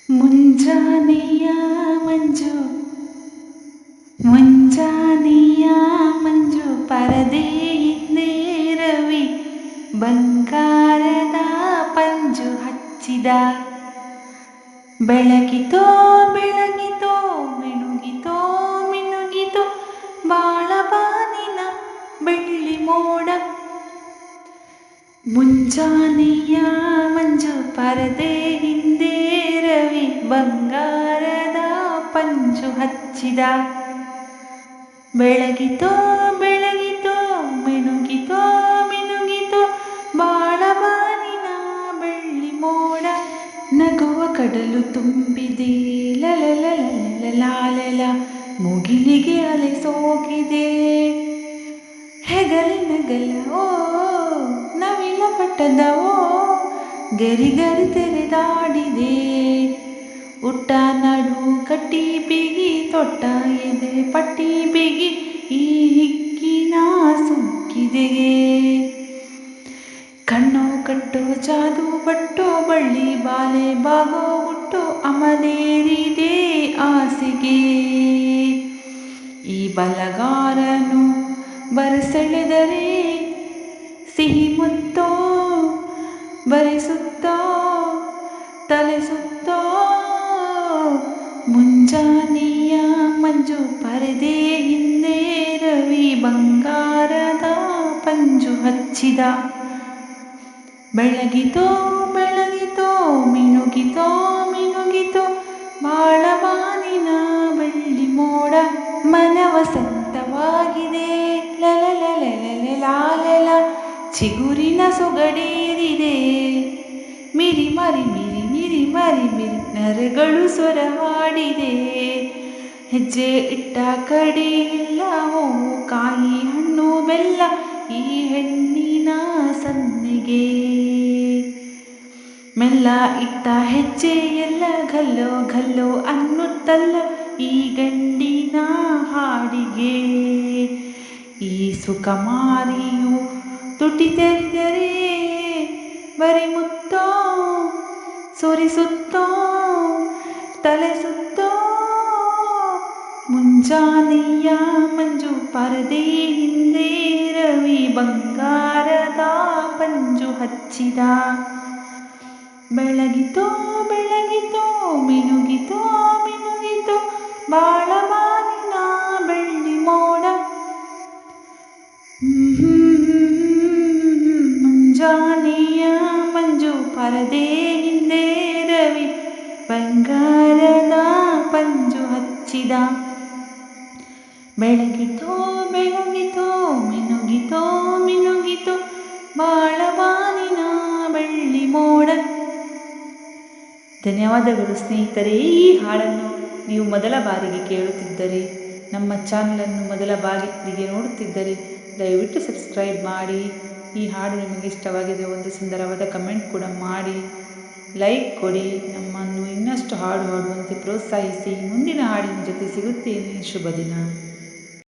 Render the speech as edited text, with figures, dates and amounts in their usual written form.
ಮುಂಜಾನೆಯ ಮಂಜು ಮುಂಜಾನೆಯ ಮಂಜು ಪರದೆ ಹಿಂದೆ ರವಿ ಬಂಗಾರದ ಪಂಜು ಹಚ್ಚಿದ. ಬೆಳಗಿತೋ ಬೆಳಗಿತೋ ಮಿನುಗಿತೋ ಮಿನುಗಿತೋ ಬಾಳಬಾನಿನ ಬೆಳ್ಳಿ ಮೋಡ. ಮುಂಜಾನೆಯ ಮಂಜು ಪರದೆ ಹಿಂದೆ ರವಿ ಬಂಗಾರದ ಪಂಜು ಹಚ್ಚಿದ. ಬೆಳಗಿತೋ ಬೆಳಗಿತೋ ಮಿನುಗಿತೋ ಮಿನುಗಿತೋ ಬಾಳಬಾನಿನ ಬೆಳ್ಳಿ ಮೋಡ. ನಗುವ ಕಡಲು ತುಂಬಿದೆ ಲಲಲಲಲಲಾಲಲ, ಮುಗಿಲಿಗೆ ಅಲೆ ಸೋಕಿದೆ ಹೆಗಲಿನಗಲ ಓ ನವಿಲ ಪಟ್ಟದ ಓ ಗರಿ ತೆರೆದಾಡಿದೆ. ಉಟ್ಟ ನಡು ಕಟ್ಟಿ ಬಿಗಿ ತೊಟ್ಟ ಎದೆ ಪಟ್ಟಿ ಬಿಗಿ ಈ ಹಿಕ್ಕಿನ ಸುಕ್ಕಿದೆ. ಕಣ್ಣು ಕಟ್ಟೋ ಜಾದು ಬಟ್ಟೋ ಬಳ್ಳಿ ಬಾಲೆ ಬಾಗೋ ಹುಟ್ಟೋ ಅಮಲೇರಿದೆ ಆಸೆಗೆ. ಈ ಬಲಗಾರನು ಬರಸೆಳೆದರೆ ಸಿಹಿ ಮುತ್ತೋ ಬರೆಸುತ್ತೋ ತಲೆ ಸುತ್ತೋ. ಮುಂಜಾನೆಯ ಮಂಜು ಪರದೆ ಹಿಂದೆ ರವಿ ಬಂಗಾರದ ಪಂಜು ಹಚ್ಚಿದ. ಬೆಳಗಿತೋ ಬೆಳಗಿತೋ ಮಿನುಗಿತೋ ಮಿನುಗಿತೋ ಬಾಳಬಾನಿನ ಬೆಳ್ಳಿ ಮೋಡ. ಮನ ವಸಂತವಾಗಿದೆ ಲಲಲಲಲಲಾಲಲ, ಚಿಗುರಿನ ಸೊಗಡೇರಿದೆ ಮಿರಿ ಮರಿ ಮಿರಿ ಮಿರಿ ಮರಿ ಮಿರಿ ನರಗಳು ಸ್ವರ ಹಾಡಿದೆ. ಹೆಜ್ಜೆ ಇಟ್ಟ ಕಡೆ ಎಲ್ಲ ಹೂವು ಕಾಯಿ ಹಣ್ಣು ಬೆಲ್ಲ ಈ ಹೆಣ್ಣಿನ ಸನ್ನೆಗೆ. ಮೆಲ್ಲ ಇಟ್ಟ ಹೆಜ್ಜೆ ಎಲ್ಲ ಗಲ್ಲೋ ಗಲ್ಲೋ ಅನ್ನುತ್ತಲ್ಲ ಈ ಗಂಡಿನ ಹಾಡಿಗೆ. ಈ ಸುಕುಮಾರಿಯು ತುಟಿ ತೆರೆದರೆ ಬರಿ ಮುತ್ತೋ ಸುರಿಸುತ್ತೋ ತಲೆ ಸುತ್ತೋ. ಮುಂಜಾನೆಯ ಮಂಜು ಪರದೆ ಹಿಂದೆ ರವಿ ಬಂಗಾರದ ಪಂಜು ಹಚ್ಚಿದ. ಬೆಳಗಿತೋ ಬೆಳಗಿತೋ ಮಿನುಗಿತೋ ಮಿನುಗಿತೋ ಬಾಳಬಾನಿನ ಬೆಳ್ಳಿ ಮೋಡ. ಮುಂಜಾನೆಯ ಮಂಜು ಪರದೆ ಹಿಂದೆ ರವಿ ಬಂಗಾರದ ಪಂಜು ಹಚ್ಚಿದ. ಬೆಳಗಿತೋ ಬೆಳಗಿತೋ ಮಿನುಗಿತೋ ಮಿನುಗಿತೋ ಬಾಳಬಾನಿನ ಬೆಳ್ಳಿ ಮೋಡ. ಧನ್ಯವಾದಗಳು ಸ್ನೇಹಿತರೆ. ಈ ಹಾಡನ್ನು ನೀವು ಮೊದಲ ಬಾರಿಗೆ ಕೇಳುತ್ತಿದ್ದರೆ, ನಮ್ಮ ಚಾನಲನ್ನು ಮೊದಲ ಬಾರಿಗೆ ನೋಡುತ್ತಿದ್ದರೆ ದಯವಿಟ್ಟು ಸಬ್ಸ್ಕ್ರೈಬ್ ಮಾಡಿ. ಈ ಹಾಡು ನಿಮಗೆ ಇಷ್ಟವಾಗಿದೆ ಒಂದು ಸುಂದರವಾದ ಕಮೆಂಟ್ ಕೂಡ ಮಾಡಿ, ಲೈಕ್ ಕೊಡಿ. ನಮ್ಮನ್ನು ಇನ್ನಷ್ಟು ಹಾಡು ಹಾಡುವಂತೆ ಪ್ರೋತ್ಸಾಹಿಸಿ. ಮುಂದಿನ ಹಾಡಿನ ಜೊತೆ ಸಿಗುತ್ತೇನೆ. ಶುಭ ದಿನ.